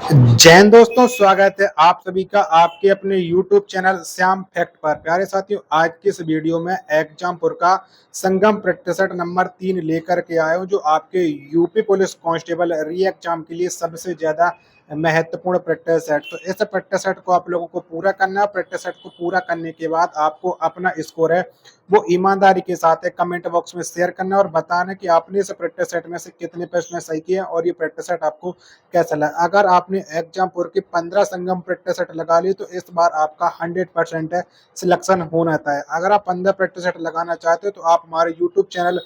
जैन दोस्तों, स्वागत है आप सभी का आपके अपने YouTube चैनल श्याम फैक्ट पर। प्यारे साथियों, आज की इस वीडियो में एग्जामपुर का संगम प्रतिशत नंबर 3 लेकर के आया हूं, जो आपके यूपी पुलिस कांस्टेबल री एग्जाम के लिए सबसे ज्यादा महत्वपूर्ण प्रैक्टिस सेट। तो इस प्रैक्टिस सेट को आप लोगों को पूरा करना है। प्रैक्टिस सेट को पूरा करने के बाद आपको अपना स्कोर है वो ईमानदारी के साथ है कमेंट बॉक्स में शेयर करना और बताना कि आपने इस प्रैक्टिस सेट में से कितने प्रश्न सही किए और ये प्रैक्टिस सेट आपको कैसा लगा। अगर आपने एग्जामपुर की 15 संगम प्रैक्टिस सेट लगा ली तो इस बार आपका 100% सिलेक्शन होना था। अगर आप 15 प्रैक्टिस सेट लगाना चाहते हो तो आप हमारे यूट्यूब चैनल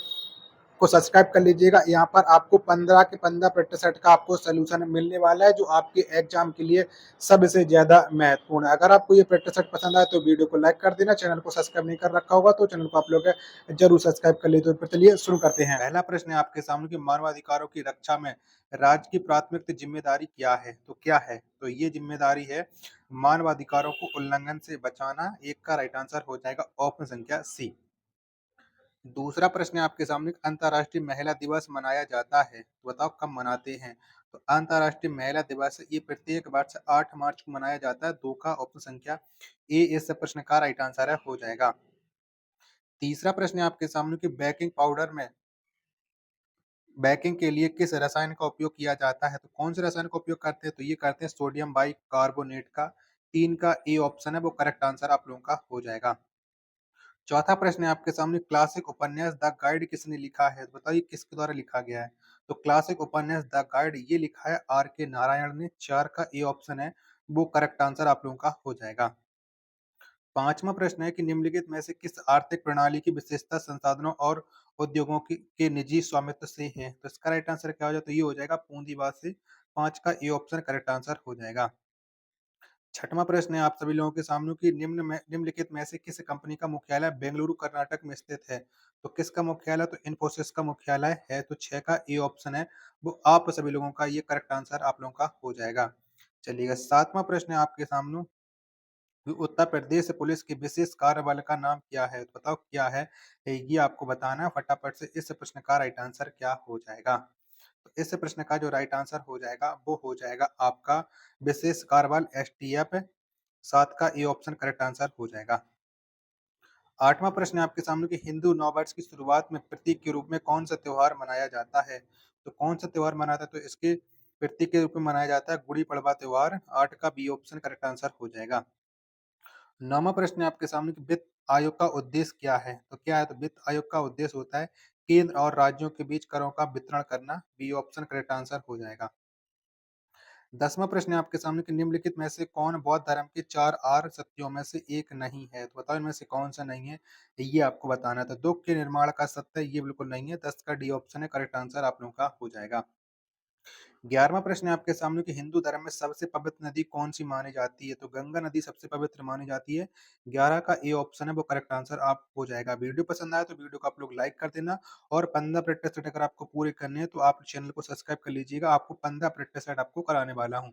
को सब्सक्राइब कर लीजिएगा। यहाँ पर आपको 15 के 15 प्रैक्टिस सेट का आपको सोल्यूशन मिलने वाला है, जो आपके एग्जाम के लिए सबसे ज्यादा महत्वपूर्ण है। अगर आपको ये प्रैक्टिस सेट पसंद आए तो वीडियो को लाइक कर देना। चैनल को सब्सक्राइब नहीं कर रखा होगा तो चैनल को आप लोग जरूर सब्सक्राइब कर लीजिए। तो चलिए शुरू करते हैं। पहला प्रश्न है आपके सामने कि मानवाधिकारों की रक्षा में राज्य की प्राथमिक जिम्मेदारी क्या है। तो क्या है, तो ये जिम्मेदारी है मानवाधिकारों को उल्लंघन से बचाना। एक का राइट आंसर हो जाएगा ऑप्शन संख्या सी। दूसरा प्रश्न है आपके सामने, अंतर्राष्ट्रीय महिला दिवस मनाया जाता है, तो बताओ कब मनाते हैं। तो अंतर्राष्ट्रीय महिला दिवस ये प्रत्येक वर्ष 8 मार्च को मनाया जाता है। दो का ऑप्शन संख्या ए इस प्रश्न का राइट आंसर है हो जाएगा। तीसरा प्रश्न है आपके सामने कि बेकिंग पाउडर में बेकिंग के लिए किस रसायन का उपयोग किया जाता है। तो कौन से रसायन का उपयोग करते हैं, तो ये करते हैं सोडियम बाई कार्बोनेट का। तीन का ए ऑप्शन है वो करेक्ट आंसर आप लोगों का हो जाएगा। चौथा प्रश्न है आपके सामने, क्लासिक उपन्यास द गाइड किसने लिखा है। तो बताइए किसके द्वारा लिखा गया है। तो क्लासिक उपन्यास द गाइड ये लिखा है आर के नारायण ने। चार का ए ऑप्शन है वो करेक्ट आंसर आप लोगों का हो जाएगा। पांचवा प्रश्न है कि निम्नलिखित में से किस आर्थिक प्रणाली की विशेषता संसाधनों और उद्योगों के निजी स्वामित्व से है। तो इसका राइट आंसर क्या हो जाए, तो ये हो जाएगा पूंजीवाद से। पांच का ए ऑप्शन करेक्ट आंसर हो जाएगा। छठवां प्रश्न है आप सभी लोगों के सामने कि निम्नलिखित में से किस कंपनी का मुख्यालय बेंगलुरु कर्नाटक में स्थित है। तो किसका मुख्यालय, तो इन्फोसिस का मुख्यालय है। तो छह का ए ऑप्शन है वो आप सभी लोगों का ये करेक्ट आंसर आप लोगों का हो जाएगा। चलिएगा, सातवां प्रश्न है आपके सामने कि उत्तर प्रदेश पुलिस के विशेष कार्य बल का नाम क्या है। तो बताओ क्या है, ये आपको बताना है फटाफट से। इस प्रश्न का राइट आंसर क्या हो जाएगा। तो इस प्रश्न का जो राइट आंसर हो जाएगा वो हो जाएगा आपका विशेष कार्य बल एसटीएफ। सात का ए ऑप्शन करेक्ट आंसर हो जाएगा। आठवां प्रश्न है आपके सामने कि हिंदू नववर्ष की शुरुआत में प्रतीक के रूप में कौन सा त्योहार मनाया जाता है। तो कौन सा त्योहार मनाता है, तो इसके प्रतीक के रूप में मनाया जाता है गुड़ी पड़वा त्योहार। आठ का बी ऑप्शन करेक्ट आंसर हो जाएगा। नौवां प्रश्न है आपके सामने कि वित्त आयोग का उद्देश्य क्या है। तो क्या है, तो वित्त आयोग का उद्देश्य होता है केंद्र और राज्यों के बीच करों का वितरण करना। बी ऑप्शन करेक्ट आंसर हो जाएगा। दसवां प्रश्न है आपके सामने कि निम्नलिखित में से कौन बौद्ध धर्म के चार आर्य सत्यों में से एक नहीं है। तो बताओ इनमें से कौन सा नहीं है, ये आपको बताना है। तो दुख के निर्माण का सत्य ये बिल्कुल नहीं है। 10 का डी ऑप्शन है करेक्ट आंसर आप लोगों का हो जाएगा। 11वां प्रश्न है आपके सामने कि हिंदू धर्म में सबसे पवित्र नदी कौन सी मानी जाती है। तो गंगा नदी सबसे पवित्र मानी जाती है। 11 का ए ऑप्शन है वो करेक्ट आंसर आप हो जाएगा। वीडियो पसंद आए तो वीडियो को आप लोग लाइक कर देना और 15 प्रैक्टिस सेट अगर आपको पूरे करने हैं तो आप चैनल को सब्सक्राइब कर लीजिएगा। आपको 15 प्रैक्टिस सेट आपको कराने वाला हूँ।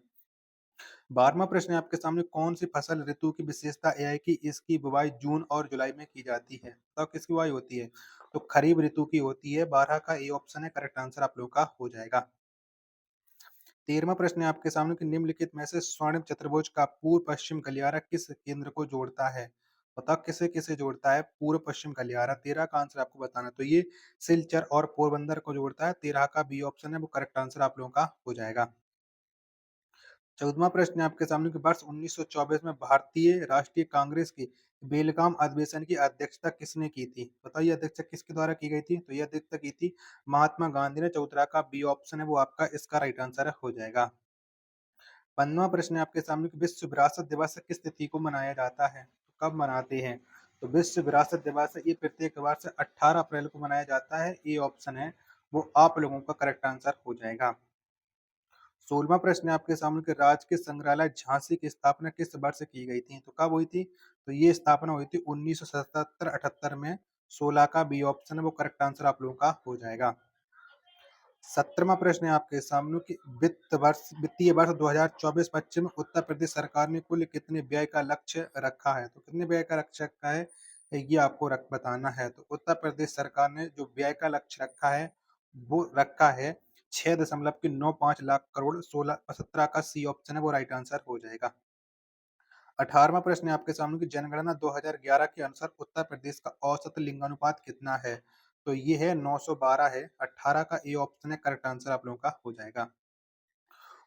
12वां प्रश्न है आपके सामने, कौन सी फसल ऋतु की विशेषता यह है कि इसकी बुवाई जून और जुलाई में की जाती है। बताओ किसकी बुवाई होती है, तो खरीफ ऋतु की होती है। 12 का ए ऑप्शन है करेक्ट आंसर आप लोगों का हो जाएगा। 13वां प्रश्न है आपके सामने कि निम्नलिखित में से स्वर्णिम चतुर्भुज का पूर्व पश्चिम गलियारा किस केंद्र को जोड़ता है। बताओ किसे किसे जोड़ता है पूर्व पश्चिम गलियारा। 13 का आंसर आपको बताना, तो ये सिलचर और पोरबंदर को जोड़ता है। 13 का बी ऑप्शन है वो करेक्ट आंसर आप लोगों का हो जाएगा। 14वां प्रश्न है आपके सामने कि वर्ष 1924 में भारतीय राष्ट्रीय कांग्रेस की बेलगाम अधिवेशन की अध्यक्षता किसने की थी। बताइए अध्यक्षता किसके द्वारा की गई थी, तो यह अध्यक्षता की थी महात्मा गांधी ने। 14 का बी ऑप्शन है वो आपका इसका राइट आंसर हो जाएगा। 15वां प्रश्न है आपके सामने कि विश्व विरासत दिवस किस तिथि को मनाया जाता है। तो कब मनाते हैं, तो विश्व विरासत दिवस ये प्रत्येक वर्ष 18 अप्रैल को मनाया जाता है। ए ऑप्शन है वो आप लोगों का करेक्ट आंसर हो जाएगा। 16वां प्रश्न है आपके सामने कि राजकीय संग्रहालय झांसी की स्थापना किस वर्ष की गई थी। तो कब हुई थी, तो ये स्थापना हुई थी 1977-78 में। 16 का बी ऑप्शन है वो करेक्ट आंसर आप लोगों का हो जाएगा। 17वां प्रश्न है आपके सामने कि वित्तीय वर्ष 2024-25 में उत्तर प्रदेश सरकार ने कुल कितने व्यय का लक्ष्य रखा है। तो कितने व्यय का लक्ष्य रखा है, ये आपको बताना है। तो उत्तर प्रदेश सरकार ने जो व्यय का लक्ष्य रखा है वो रखा है 6.95 लाख करोड़ 17 का सी ऑप्शन है वो राइट आंसर हो जाएगा। 18वां प्रश्न है आपके सामने कि जनगणना 2011 के अनुसार उत्तर प्रदेश का औसत लिंगानुपात कितना है? तो ये है 912 है। 18 का ए ऑप्शन है करेक्ट आंसर आप लोगों का हो जाएगा।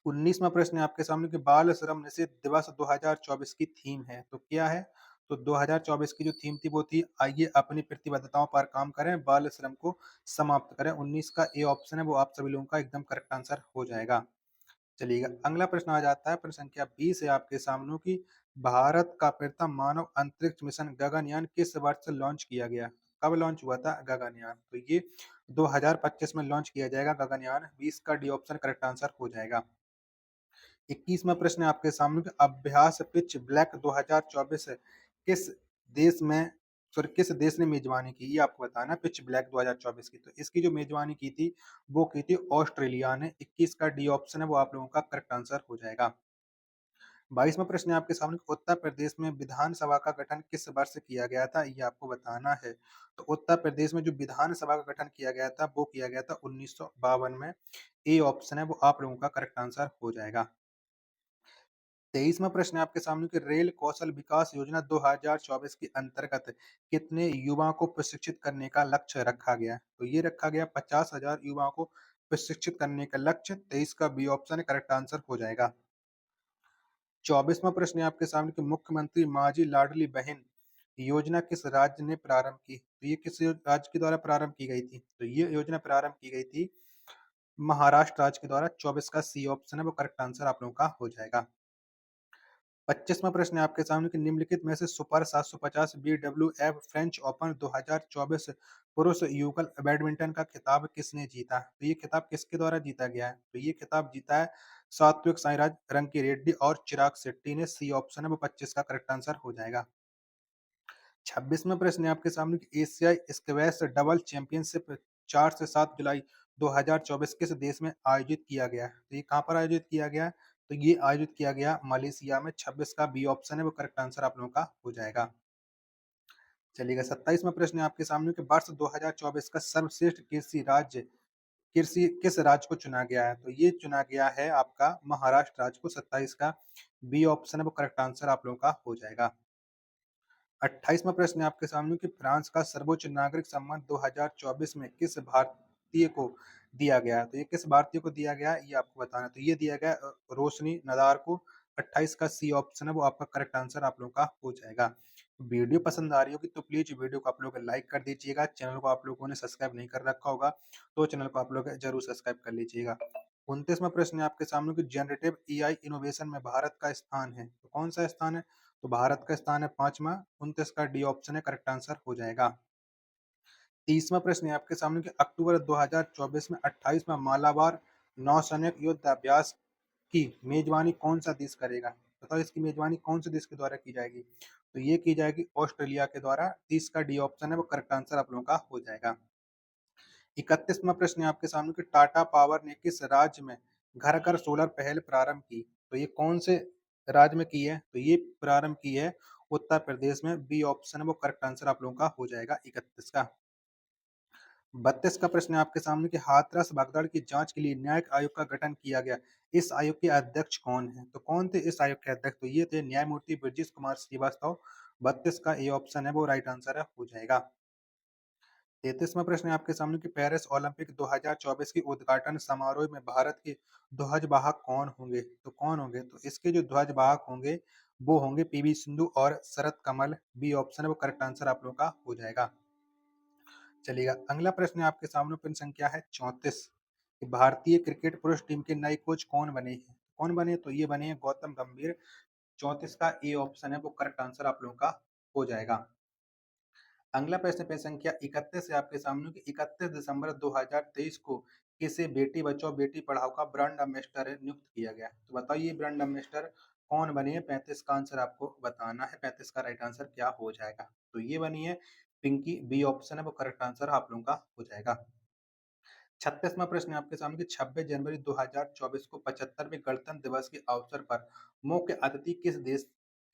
19वां प्रश्न है आपके सामने कि बाल श्रम निषेध दिवस 2024 की थीम है, तो क्या है? तो 2024 की जो थीम थी वो थी आइए अपनी प्रतिबद्धताओं पर काम करें, बाल श्रम को समाप्त करें। 19 का ए ऑप्शन है वो आप सभी लोगों का एकदम करेक्ट आंसर हो जाएगा। चलिएगा अगला प्रश्न आ जाता है प्रश्न संख्या 20 है आपके सामने कि भारत का प्रथम मानव अंतरिक्ष मिशन गगनयान किस वर्ष लॉन्च किया गया? कब लॉन्च हुआ था गगनयान? तो ये 2025 में लॉन्च किया जाएगा गगनयान। 20 का डी ऑप्शन करेक्ट आंसर हो जाएगा। 21वां प्रश्न है आपके सामने कि अभ्यास पिच ब्लैक 2024 किस देश में किस देश ने मेजबानी की? ये आपको बताना है पिच ब्लैक 2024 की। तो इसकी जो मेजबानी की थी वो की थी ऑस्ट्रेलिया ने। 21 का डी ऑप्शन है वो आप लोगों का करेक्ट आंसर हो जाएगा। 22वां प्रश्न है आपके सामने उत्तर प्रदेश में विधानसभा का गठन किस वर्ष किया गया था? ये आपको बताना है। तो उत्तर प्रदेश में जो विधानसभा का गठन किया गया था वो किया गया था 1952 में। ए ऑप्शन है वो आप लोगों का करेक्ट आंसर हो जाएगा। 23वां प्रश्न है आपके सामने कि रेल कौशल विकास योजना 2024 के अंतर्गत कितने युवाओं को प्रशिक्षित करने का लक्ष्य रखा गया? तो ये रखा गया 50,000 युवाओं को प्रशिक्षित करने का लक्ष्य। 23 का बी ऑप्शन है करेक्ट आंसर हो जाएगा। 24वां प्रश्न है आपके सामने कि मुख्यमंत्री माझी लाडली बहन योजना किस राज्य ने प्रारंभ की? तो ये किस राज्य के द्वारा प्रारंभ की गई थी? तो ये योजना प्रारंभ की गई थी महाराष्ट्र राज्य के द्वारा। 24 का सी ऑप्शन है वो करेक्ट आंसर आप लोगों का हो जाएगा। 25वां प्रश्न है आपके सामने कि निम्नलिखित में से सुपर 750 बीडब्ल्यूएफ फ्रेंच ओपन 2024 पुरुष युगल बैडमिंटन का खिताब किसने जीता? तो ये खिताब किसके द्वारा जीता गया है? तो ये खिताब जीता है सात्विक साईराज रंकी रेड्डी और चिराग शेट्टी ने। सी ऑप्शन है वो 25 का करेक्ट आंसर हो जाएगा। 26वां प्रश्न है आपके सामने कि एशियाई स्क्वैश डबल चैंपियनशिप 4 से 7 जुलाई 2024 किस देश में आयोजित किया गया है? तो ये कहाँ पर आयोजित किया गया है? तो ये आयोजित किया गया मलेशिया में। 26 का बी ऑप्शन है वो करेक्ट आंसर आप लोगों का हो जाएगा। चलिएगा 27वां प्रश्न है आपके सामने कि वर्ष 2024 का सर्वश्रेष्ठ कृषि किस राज्य को चुना गया है? तो ये चुना गया है आपका महाराष्ट्र राज्य को। 27 का बी ऑप्शन है वो करेक्ट आंसर आप लोगों का हो जाएगा। 28वां प्रश्न है आपके सामने कि फ्रांस का सर्वोच्च नागरिक सम्मान 2024 में किस भारतीय को दिया गया है? तो ये किस भारतीय को दिया गया है ये आपको बताना है। तो ये दिया गया रोशनी नदार को। 28 का सी ऑप्शन है वो आपका करेक्ट आंसर आप लोगों का हो जाएगा। वीडियो पसंद आ रही होगी तो प्लीज वीडियो को आप लोग लाइक कर दीजिएगा। चैनल को आप लोगों ने सब्सक्राइब नहीं कर रखा होगा तो चैनल को आप लोग जरूर सब्सक्राइब कर लीजिएगा। 29वां प्रश्न है आपके सामने कि जनरेटिव एआई इनोवेशन में भारत का स्थान है, तो कौन सा स्थान है? तो भारत का स्थान है 5वां। 29 का डी ऑप्शन है करेक्ट आंसर हो जाएगा। 30वां प्रश्न है आपके सामने कि अक्टूबर 2024 में 28वां मालाबार नौसैनिक युद्ध अभ्यास की मेजबानी कौन सा देश करेगा? बताओ इसकी मेजबानी कौन से देश के द्वारा की जाएगी? तो ये की जाएगी ऑस्ट्रेलिया के द्वारा। 30 का डी ऑप्शन है वो करेक्ट आंसर आप लोगों का हो जाएगा। 31वां प्रश्न है आपके सामने कि टाटा पावर ने किस राज्य में घर घर सोलर पहल प्रारंभ की? तो ये कौन से राज्य में की है? तो ये प्रारंभ की है उत्तर प्रदेश में। बी ऑप्शन है वो करेक्ट आंसर आप लोगों का हो जाएगा 31 का। 32 का प्रश्न है आपके सामने कि हाथरस भगदड़ की जांच के लिए न्यायिक आयोग का गठन किया गया। इस आयोग के अध्यक्ष कौन है? तो कौन थे इस आयोग के अध्यक्ष? तो ये थे न्यायमूर्ति ब्रजेश कुमार श्रीवास्तव। 32 का ए ऑप्शन है वो राइट आंसर है हो जाएगा। 33वां प्रश्न है आपके सामने कि पेरिस ओलंपिक 2024 के उद्घाटन समारोह में भारत के ध्वजवाहक कौन होंगे? तो कौन होंगे? तो इसके जो ध्वजवाहक होंगे वो होंगे पीवी सिंधु और शरत कमल। बी ऑप्शन है वो करेक्ट आंसर आप लोगों का हो जाएगा। चलिएगा अगला प्रश्न है आपके सामने प्रश्न संख्या है 34 कि भारतीय क्रिकेट पुरुष टीम के नए कोच कौन बने हैं? कौन बने? तो ये बने हैं गौतम गंभीर। 34 का ए ऑप्शन है वो करेक्ट आंसर आप लोगों का हो जाएगा। अगला प्रश्न पे संख्या 31 है आपके सामने कि 31 दिसंबर 2023 को किसे बेटी बचाओ बेटी पढ़ाओ का ब्रांड एम्बेसडर नियुक्त किया गया? तो बताइए ब्रांड एम्बेसडर कौन बनी है? 35 का आंसर आपको बताना है। 35 का राइट आंसर क्या हो जाएगा? तो ये बनी है पिंकी। बी ऑप्शन है वो करेक्ट आंसर आप लोगों का हो जाएगा। 36वां प्रश्न है आपके सामने कि 26 जनवरी 2024 को 75वें गणतंत्र दिवस के अवसर पर मुख्य अतिथि किस देश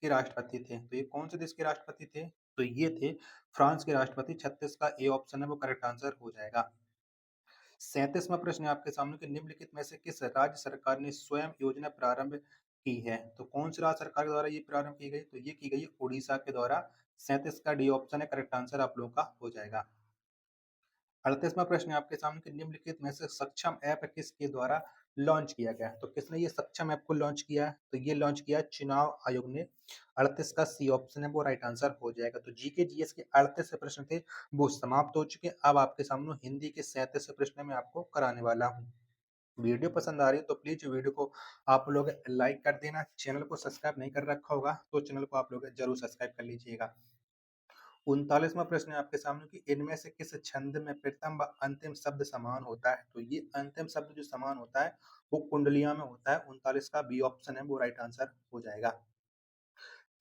के राष्ट्रपति थे? तो ये कौन से देश के राष्ट्रपति थे? तो ये थे फ्रांस के राष्ट्रपति। 36 का ए ऑप्शन है वो करेक्ट आंसर हो जाएगा। 37वां प्रश्न है आपके सामने कि निम्नलिखित में से किस राज्य सरकार ने स्वयं योजना प्रारंभ की है? तो कौन सी राज्य सरकार के द्वारा ये प्रारंभ की गई? तो ये की गई है उड़ीसा के द्वारा। 37 का डी ऑप्शन है करेक्ट आंसर आप लोगों का हो जाएगा। 38वां प्रश्न है आपके सामने कि निम्नलिखित में से सक्षम ऐप किसके द्वारा लॉन्च किया गया है? तो किसने ये सक्षम ऐप को लॉन्च किया है? तो ये लॉन्च किया है चुनाव आयोग ने। 38 का सी ऑप्शन है वो राइट आंसर हो जाएगा। तो जीके जीएस के 38 प्रश्न थे वो समाप्त हो चुके हैं। अब आपके सामने हिंदी के 37 प्रश्न मैं आपको कराने वाला हूँ। वीडियो पसंद आ रही है तो प्लीज वीडियो को आप लोग लाइक कर देना। चैनल को सब्सक्राइब नहीं कर रखा होगा तो चैनल को आप लोग जरूर सब्सक्राइब कर लीजिएगा। 39वां प्रश्न है आपके सामने कि इनमें से किस छंद में प्रथम व अंतिम शब्द समान होता है? तो ये अंतिम शब्द जो समान होता है वो कुंडलिया में होता है। 39 का बी ऑप्शन है वो राइट आंसर हो जाएगा।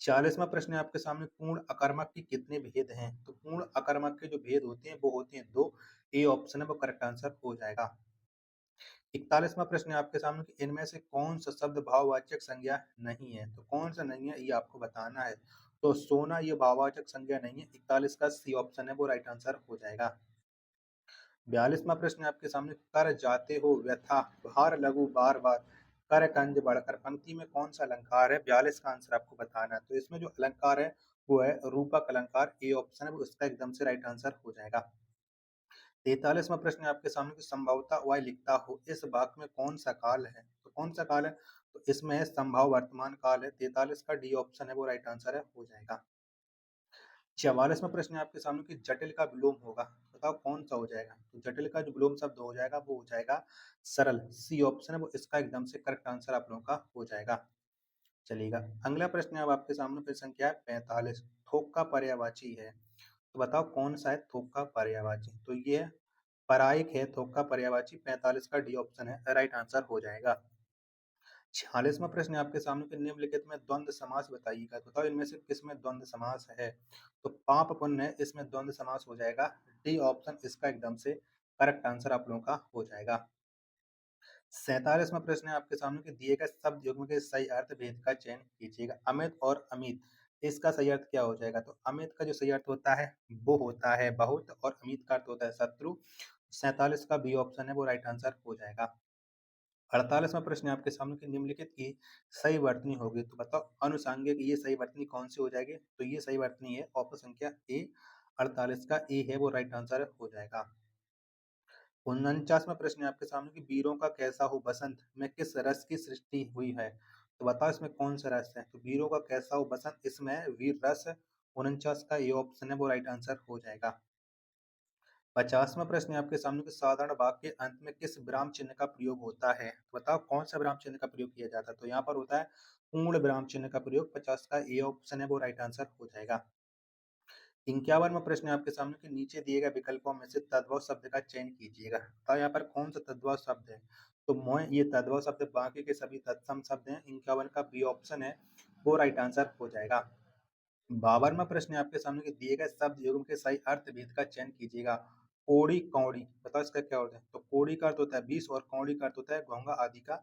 40वां प्रश्न है आपके सामने पूर्ण अकर्मक के कितने भेद हैं? तो पूर्ण अकर्मक के जो भेद होते हैं वो होते हैं 2। ए ऑप्शन है वो करेक्ट आंसर हो जाएगा। 41वां प्रश्न है आपके सामने कि इनमें से कौन सा शब्द भाववाचक संज्ञा नहीं है? तो कौन सा नहीं है ये आपको बताना है। तो सोना ये भाववाचक संज्ञा नहीं है। 41 का सी ऑप्शन है वो राइट आंसर हो जाएगा। 42वां प्रश्न है आपके सामने कर जाते हो व्यथा भार लघु बार बार कर कंज बढ़कर पंक्ति में कौन सा अलंकार है? 42 का आंसर आपको बताना है। तो इसमें जो अलंकार है वो है रूपक अलंकार। ए ऑप्शन है वो इसका एकदम से राइट आंसर हो जाएगा। 43वां प्रश्न है आपके सामने कि संभवतः वह लिखता हो इस वाक्य में कौन सा काल है? तो कौन सा काल है? तो इसमें है संभव वर्तमान काल है। 43 का डी ऑप्शन है वो राइट आंसर है हो जाएगा। 44वां प्रश्न है आपके सामने कि जटिल का विलोम होगा, बताओ कौन सा हो जाएगा? तो जटिल का जो विलोम शब्द हो जाएगा वो हो जाएगा सरल। सी ऑप्शन है वो इसका एकदम से करेक्ट आंसर आप लोगों का हो जाएगा। चलिएगा अगला प्रश्न है अब आपके सामने फिर संख्या है 45। थोक का पर्यायवाची है तो बताओ कौन सा है थोक का पर्यायवाची? तो ये है परायिक है थोक का पर्यायवाची। 45 का डी ऑप्शन है राइट आंसर हो जाएगा। 46वां प्रश्न है आपके सामने कि निम्नलिखित में द्वंद्व समास बताइएगा। तो बताओ इनमें से किसमें द्वंद्व समास है? तो पाप पुण्य है इसमें द्वंद्व समास हो जाएगा। डी ऑप्शन इसका एकदम से करेक्ट आंसर आप लोगों का हो जाएगा। 47वां प्रश्न है आपके सामने कि दिए गए शब्द युग्म के सही अर्थ भेद का चयन कीजिएगा। अमित और अमित इसका सही अर्थ क्या हो जाएगा? तो अमित का जो सही अर्थ होता है वो होता है बहुत और अमित का अर्थ होता है शत्रु। 47 का बी ऑप्शन है वो राइट आंसर हो जाएगा। 48वां प्रश्न है आपके सामने कि निम्नलिखित की सही वर्तनी होगी। तो बताओ अनुसांगिक ये सही वर्तनी कौन सी हो जाएगी? तो ये सही वर्तनी है ऑप्शन संख्या ए। 48 का ए है वो राइट आंसर हो जाएगा। 49वां प्रश्न है आपके सामने कि वीरों का कैसा हो बसंत में किस रस की सृष्टि हुई है? तो बताओ इसमें कौन सा रस है? तो वीरों का कैसा हो बसंत इसमें वीर रस। 49 का ए ऑप्शन है वो राइट आंसर हो जाएगा। 50वां प्रश्न है आपके सामने कि साधारण वाक्य के अंत में किस विराम चिन्ह का प्रयोग होता है? तो बताओ कौन सा विराम चिन्ह का प्रयोग किया जाता है? तो यहाँ पर होता है पूर्ण विराम चिन्ह का प्रयोग। 50 का ए ऑप्शन है वो राइट आंसर हो जाएगा। 51वां प्रश्न है आपके सामने कि नीचे दिए गए विकल्पों में से तद्भव शब्द का चयन कीजिएगा। तो यहाँ पर कौन सा तद्भव शब्द है? तो मोय ये तद्भव शब्द बाकी के सभी तत्सम शब्द हैं। 51 का बी ऑप्शन है वो राइट आंसर हो जाएगा। 52वां प्रश्न है आपके सामने कि दिए गए शब्द युग्म के सही अर्थ भेद का चयन कीजिएगा। कोड़ी कौड़ी बताओ इसका क्या होता है? तो कोड़ी का अर्थ होता है 20 और कौड़ी का अर्थ होता है घोंगा आदि का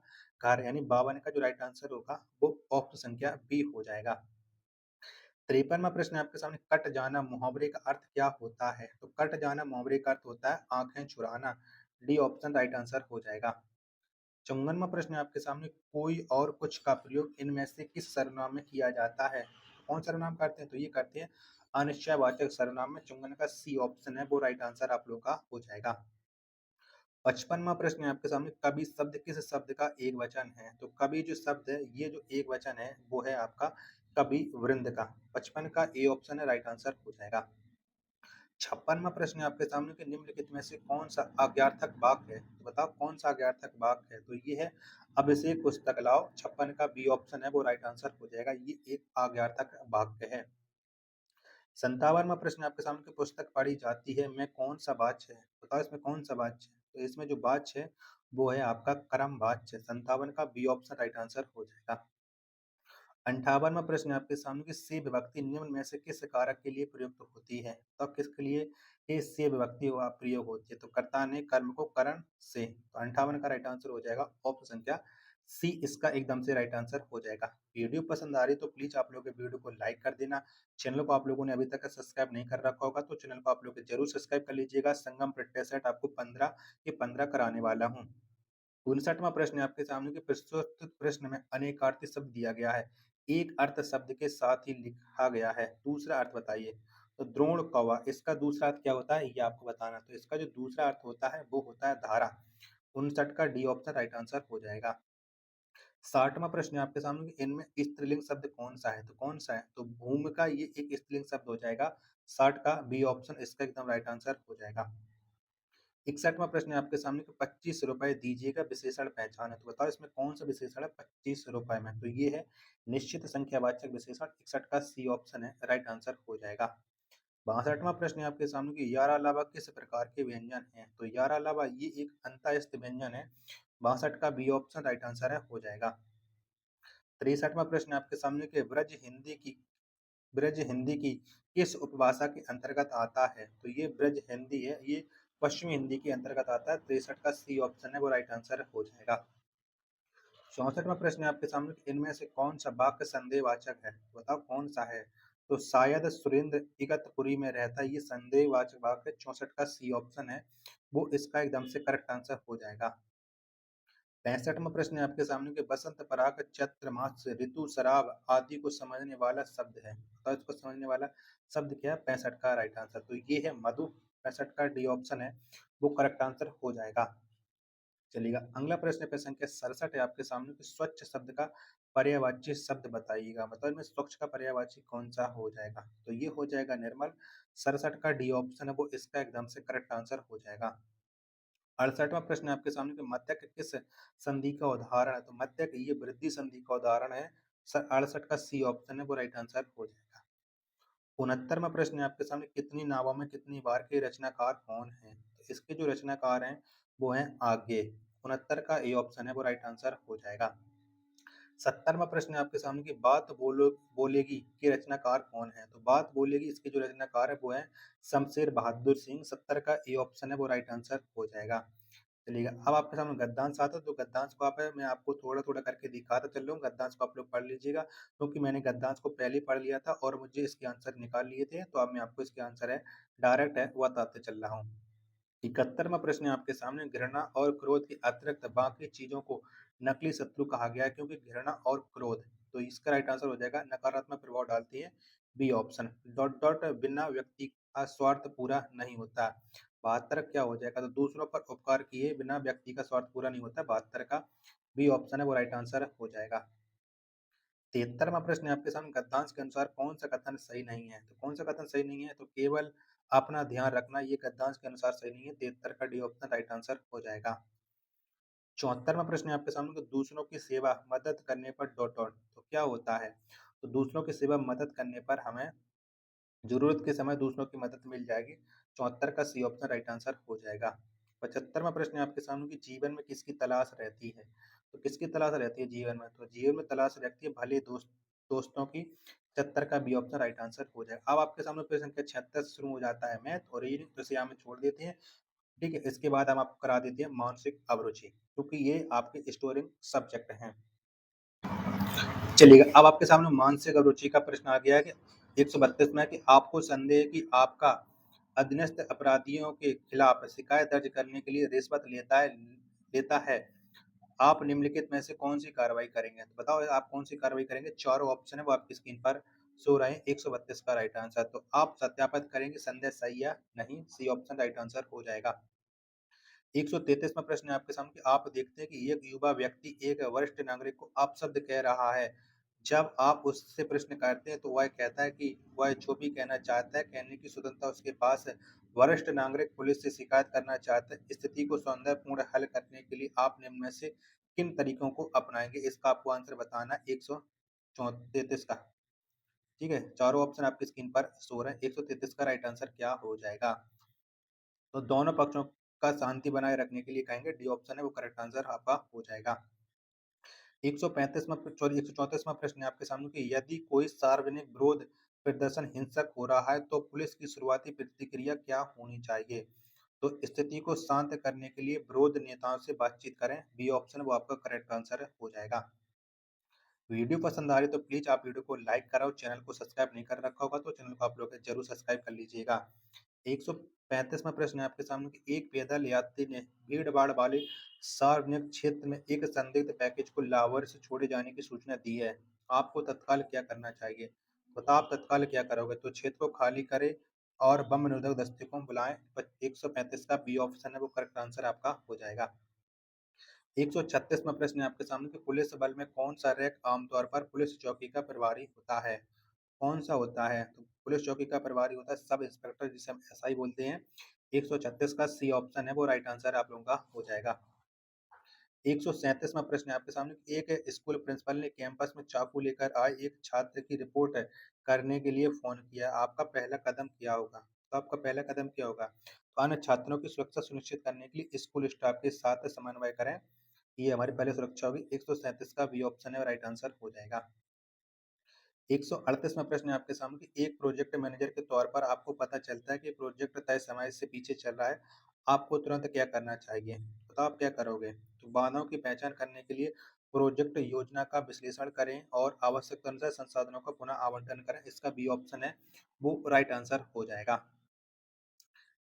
कार्य। यानी 52 का जो राइट आंसर होगा वो ऑप्शन संख्या बी हो जाएगा। 53वां प्रश्न है आपके सामने कट जाना मुहावरे का अर्थ क्या होता है? तो कट जाना मुहावरे का अर्थ होता है आंखें चुराना। डी ऑप्शन राइट आंसर हो जाएगा। 54वां प्रश्न है आपके सामने कोई और कुछ का प्रयोग इनमें से किस सर्वनाम में किया जाता है? कौन सर्वनाम करते हैं? तो ये करते हैं अनिश्चयवाचक सर्वनाम में। 54 का सी ऑप्शन है वो राइट आंसर आप लोगों का हो जाएगा। 55वां प्रश्न है आपके सामने कवि शब्द किस शब्द का एक वचन है? तो कवि जो शब्द है ये जो एक वचन है वो है आपका कवि वृंद का। 55 का ए ऑप्शन है राइट आंसर हो जाएगा। 56वां प्रश्न है आपके सामने कि निम्नलिखित में से कौन सा अज्ञार्थक वाक्य है? तो बताओ कौन सा अज्ञार्थक वाक्य है? तो ये है अभिषेक पुस्तक लाओ। 56 का बी ऑप्शन है वो राइट आंसर हो जाएगा। ये एक अज्ञार्थक वाक्य है। 57वां प्रश्न आपके सामने कि पुस्तक पढ़ी जाती है में कौन सा वाच्य है? बताओ इसमें कौन सा वाच्य है? तो इसमें जो वाच्य है वो है आपका कर्म वाच्य। 57 का बी ऑप्शन राइट आंसर हो जाएगा। 58वां प्रश्न है आपके सामने कि से विभक्ति निम्न में से किस कारक के लिए प्रयुक्त होती है? तो किसके लिए ये से विभक्ति प्रयोग होती है? तो कर्ता ने कर्म को करण से। तो 58 का राइट आंसर हो जाएगा ऑप्शन संख्या सी इसका एकदम से राइट आंसर हो जाएगा। वीडियो पसंद आ रही तो प्लीज आप लोग वीडियो को लाइक कर देना। चैनल को आप लोगों ने अभी तक सब्सक्राइब नहीं कर रखा होगा तो चैनल को आप लोग जरूर सब्सक्राइब कर लीजिएगा। संगम प्रत्यय सेट आपको 15 के 15 कराने वाला हूँ। 59वां प्रश्न है आपके सामने कि प्रस्तुत प्रश्न में अनेकार्थी शब्द दिया गया है। एक अर्थ शब्द के साथ ही लिखा गया है, दूसरा अर्थ बताइए। तो द्रोण कौवा, इसका दूसरा अर्थ क्या होता है ये आपको बताना। तो इसका जो दूसरा अर्थ होता है वो होता है धारा। 59 का डी ऑप्शन राइट आंसर हो जाएगा। 60वां प्रश्न है आपके सामने कि इनमें स्त्रीलिंग शब्द कौन सा है, तो कौन सा है, तो भूमिका ये एक स्त्रीलिंग शब्द हो जाएगा। 60 का बी ऑप्शन इसका एकदम राइट आंसर हो जाएगा। 61वां प्रश्न है आपके सामने कि 25 रुपए दीजिएगा विशेषण पहचान है, तो बताओ इसमें कौन सा विशेषण है 25 रुपए में, तो ये है निश्चित संख्यावाचक विशेषण। 61 का सी ऑप्शन है राइट आंसर हो जाएगा। 62वां प्रश्न है आपके सामने कि यारा लावा किस प्रकार के व्यंजन है, तो यारा लावा ये एक अंतःस्थ व्यंजन है। 62 का बी ऑप्शन राइट आंसर है हो जाएगा। 63वां प्रश्न है आपके सामने कि ब्रज हिंदी की किस उपभाषा के अंतर्गत आता है, तो ये ब्रज हिंदी है, ये पश्चिमी हिंदी के अंतर्गत आता है। 63 का सी ऑप्शन है वो राइट आंसर हो जाएगा। 64वां प्रश्न है आपके सामने कि इनमें से कौन सा वाक्य संदेहवाचक है, बताओ कौन सा है, तो शायद सुरेंद्र इगतपुरी में रहता है, ये संदेहवाचक वाक्य 64 का सी ऑप्शन है वो इसका एकदम से करेक्ट आंसर हो जाएगा। 65वां प्रश्न है आपके सामने कि बसंत पराग चैत्र मास ऋतु शराब आदि को समझने वाला शब्द है, तो इसको समझने वाला शब्द क्या है, 65 का राइट आंसर तो ये है मधु। 65 का डी ऑप्शन है वो करेक्ट आंसर हो जाएगा। चलिएगा अगला प्रश्न पे संख्या 67 है आपके सामने कि स्वच्छ शब्द का पर्यायवाची शब्द बताइएगा, मतलब इनमें स्वच्छ का पर्यायवाची कौन सा हो जाएगा, तो ये हो जाएगा निर्मल। 67 का डी ऑप्शन है वो इसका एकदम से करेक्ट आंसर हो जाएगा। 68वां प्रश्न है आपके सामने कि मध्यक किस संधि का उदाहरण है, तो मध्यक ये वृद्धि संधि का उदाहरण है। 68 का सी ऑप्शन है वो राइट आंसर हो जाएगा। 69वां प्रश्न है आपके सामने कितनी नावों में कितनी बार के रचनाकार कौन है, तो इसके जो रचनाकार हैं वो हैं आगे। 69 का ए ऑप्शन है वो राइट आंसर हो जाएगा। 70वां प्रश्न है आपके सामने कि बात बोलेगी के रचनाकार कौन है, तो बात बोलेगी इसके जो रचनाकार है वो है शमशेर बहादुर सिंह। 70 का ए ऑप्शन है वो राइट आंसर हो जाएगा। चलिएगा अब आपके सामने गद्यांश आता है, तो गद्यांश को मैं आपको थोड़ा थोड़ा करके दिखाता चल रहा हूँ। गद्यांश को आप लोग पढ़ लीजिएगा क्योंकि मैंने गद्यांश को पहले पढ़ लिया था और मुझे इसके आंसर निकाल लिए थे, तो अब मैं आपको इसके आंसर है डायरेक्ट है वो बताते चल रहा हूँ। 71वां प्रश्न है आपके सामने घृणा और क्रोध के अतिरिक्त बाकी चीजों को नकली शत्रु कहा गया है, क्योंकि घृणा और क्रोध, तो इसका राइट आंसर हो जाएगा नकारात्मक प्रभाव डालती है, बी ऑप्शन। डॉट डॉट बिना व्यक्ति का स्वार्थ पूरा नहीं होता। 72 क्या हो जाएगा, तो दूसरों पर उपकार किए बिना व्यक्ति का स्वार्थ पूरा नहीं होता। 72 का बी ऑप्शन है वो राइट आंसर हो जाएगा। 73वां प्रश्न है आपके सामने गद्यांश के अनुसार कौन सा कथन सही नहीं है, तो कौन सा कथन सही नहीं है, तो केवल अपना ध्यान रखना ये गद्यांश के अनुसार सही नहीं है। 73 का डी ऑप्शन राइट आंसर हो जाएगा। 74वां प्रश्न है आपके सामने कि दूसरों की सेवा मदद करने पर डॉट डॉट, तो क्या होता है, तो दूसरों की सेवा मदद करने पर हमें जरूरत के समय दूसरों की मदद मिल जाएगी। 74 का सी ऑप्शन राइट आंसर हो जाएगा। 75वां प्रश्न है आपके सामने कि जीवन में किसकी तलाश रहती है, तो किसकी तलाश रहती है जीवन में, तो जीवन में तलाश रहती है भले दोस्तों की। 75 का बी ऑप्शन राइट आंसर हो जाएगा। अब आपके सामने प्रश्न संख्या 76 शुरू हो जाता है मैथ और रीजनिंग, तो इसे यहाँ में छोड़ देते हैं। ठीक है, इसके बाद हम आपको करा देते हैं मानसिक अभिरुचि, क्योंकि ये आपके स्टोरिंग सब्जेक्ट हैं। चलिएगा अब आपके सामने मानसिक अभिरुचि का प्रश्न आ गया है कि 132 में कि आपको संदेह है कि आपका अधीनस्थ अपराधियों के खिलाफ शिकायत दर्ज करने के लिए रिश्वत लेता है, आप निम्नलिखित में से कौन सी कार्रवाई करेंगे, तो बताओ आप कौन सी कार्रवाई करेंगे। चारों ऑप्शन है वो आपकी स्क्रीन पर शो रहे हैं। 132 का राइट आंसर, तो आप सत्यापित करेंगे संदेह सही या नहीं, सी ऑप्शन राइट आंसर हो जाएगा। 133वां प्रश्न है आपके सामने कि आप देखते हैं कि एक युवा व्यक्ति एक वरिष्ठ नागरिक को अपशब्द कह रहा है। जब आप उससे प्रश्न करते हैं तो वह कहता है कि वह जो भी कहना चाहता है कहने की स्वतंत्रता उसके पास है। वरिष्ठ नागरिक पुलिस से शिकायत करना चाहता है। स्थिति को सौंदर्यपूर्ण हल करने के लिए आप निम्न में से किन तरीकों को अपनाएंगे, इसका आपको आंसर बताना है। 133 का, ठीक है, चारों ऑप्शन आपकी स्क्रीन पर शो रहे हैं। 133 का राइट आंसर क्या हो जाएगा, तो दोनों पक्षों का शांति बनाए रखने के लिए कहेंगे, डी ऑप्शन है वो करेक्ट आंसर आपका हो जाएगा। 134वां प्रश्न है आपके सामने कि यदि कोई सार्वजनिक विरोध प्रदर्शन हिंसक हो रहा है तो पुलिस की शुरुआती प्रतिक्रिया क्या होनी चाहिए, तो स्थिति को शांत करने के लिए विरोध नेताओं से बातचीत करें। बी ऑप्शन वो आपका करेक्ट आंसर हो जाएगा। वीडियो पसंद आ रही है तो प्लीज़ आप वीडियो को लाइक करो, चैनल को सब्सक्राइब नहीं कर रखा होगा तो चैनल को आप लोग ज़रूर सब्सक्राइब कर लीजिएगा। 135वां प्रश्न है आपके सामने कि एक पैदल यात्री ने भीड़-भाड़ वाले सार्वजनिक क्षेत्र में एक संदिग्ध पैकेज को लाहौर से छोड़े जाने की सूचना दी है। आपको तत्काल क्या करना चाहिए? बताओ आप तत्काल क्या करोगे? तो क्षेत्र को खाली करें और बम निरोधक दस्ते को बुलाएँ। प 135 का बी ऑप्शन है वो करेक्ट आंसर आपका हो जाएगा। 136वां प्रश्न है आपके सामने कि पुलिस बल में कौन-सा रैंक आमतौर पर पुलिस चौकी का प्रभारी होता है? कौन-सा होता है? तो पुलिस चौकी का प्रभारी होता है सब इंस्पेक्टर जिसे हम एसआई बोलते हैं। 136 का सी ऑप्शन है वो राइट आंसर आप लोगों का हो जाएगा। 137वां प्रश्न है आपके सामने एक स्कूल प्रिंसिपल ने कैंपस में चाकू लेकर आए एक छात्र की रिपोर्ट करने के लिए फ़ोन किया। आपका पहला कदम क्या होगा? तो आपका पहला कदम क्या होगा? तो अन्य छात्रों की सुरक्षा सुनिश्चित करने के लिए स्कूल स्टाफ के साथ समन्वय करें। ये हमारी पहली सुरक्षा होगी। 137 का बी ऑप्शन है राइट आंसर हो जाएगा। 138वां प्रश्न है आपके सामने कि एक प्रोजेक्ट मैनेजर के तौर पर आपको पता चलता है कि प्रोजेक्ट तय समय से पीछे चल रहा है। आपको तुरंत क्या करना चाहिए? बताओ आप क्या करोगे? तो बाधाओं की पहचान करने के लिए प्रोजेक्ट योजना का विश्लेषण करें और आवश्यकता अनुसार संसाधनों का पुनः आवंटन करें। इसका बी ऑप्शन है वो राइट आंसर हो जाएगा।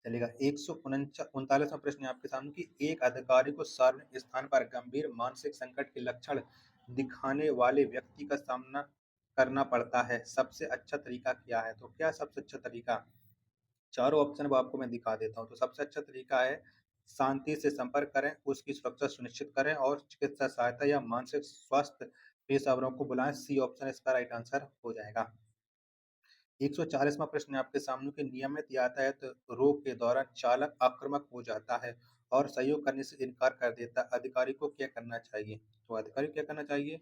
चलेगा। 139वां प्रश्न है आपके सामने कि एक अधिकारी को सार्वजनिक स्थान पर गंभीर मानसिक संकट के लक्षण दिखाने वाले व्यक्ति का सामना करना पड़ता है। सबसे अच्छा तरीका क्या है? तो क्या सबसे अच्छा तरीका? चारों ऑप्शन वो आपको मैं दिखा देता हूँ। तो सबसे अच्छा तरीका है शांति से संपर्क करें, उसकी सुरक्षा सुनिश्चित करें और चिकित्सा सहायता या मानसिक स्वास्थ्य पेशेवरों को बुलाएँ। सी ऑप्शन इसका राइट आंसर हो जाएगा। 140वां प्रश्न है आपके सामने कि नियमित यातायात रोक के दौरान चालक आक्रामक हो जाता है और सहयोग करने से इनकार कर देता है। अधिकारी को क्या करना चाहिए? तो अधिकारी को क्या करना चाहिए?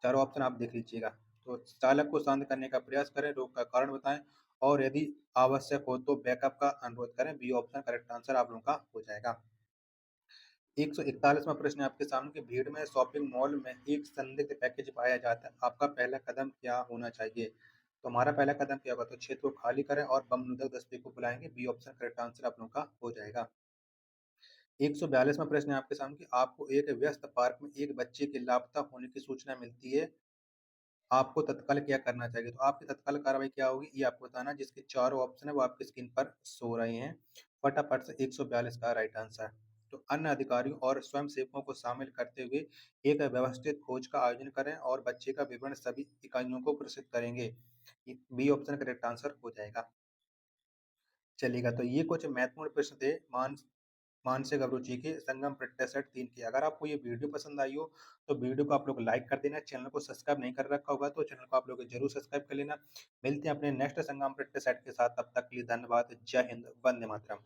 चारों ऑप्शन आप देख लीजिएगा। तो चालक को शांत करने का प्रयास करें, रोक का कारण बताएँ और यदि आवश्यक हो तो बैकअप का अनुरोध करें। बी ऑप्शन करेक्ट आंसर आप लोगों का हो जाएगा। 141वां प्रश्न है आपके सामने कि भीड़ में शॉपिंग मॉल में एक संदिग्ध पैकेज पाया जाता है। आपका पहला कदम क्या होना चाहिए? तो हमारा पहला कदम क्या होगा? तो क्षेत्र को खाली करें और बम निरोधक दस्ते को बुलाएँगे। बी ऑप्शन करेक्ट आंसर आप लोगों का हो जाएगा। 142वां प्रश्न है आपके सामने कि आपको एक व्यस्त पार्क में एक बच्चे के लापता होने की सूचना मिलती है। आपको तत्काल क्या करना चाहिए? तो आपकी तत्काल कार्रवाई क्या होगी? ये आपको बताना है जिसके चारों ऑप्शन है वो आपकी स्क्रीन पर शो हो रहे हैं। फटाफट से 142 का राइट आंसर। तो अन्य अधिकारियों और स्वयंसेवकों को शामिल करते हुए एक व्यवस्थित खोज का आयोजन करें और बच्चे का विवरण सभी इकाइयों को प्रेषित करेंगे। ये बी ऑप्शन करेक्ट आंसर हो जाएगा। चलिएगा तो ये कुछ महत्वपूर्ण प्रश्न थे मानसिक अभिरुचि के संगम प्रत्यय सेट 3 के। अगर आपको ये वीडियो पसंद आई हो, तो वीडियो को आप लोग लाइक कर देना, चैनल को सब्सक्राइब नहीं कर रखा होगा, तो चैनल को आप लोग ज़रूर सब्सक्राइब कर लेना। मिलते हैं अपने नेक्स्ट संगम प्रत्यय सेट के साथ, तब तक के लिए धन्यवाद। जय हिंद, वंदे मातरम।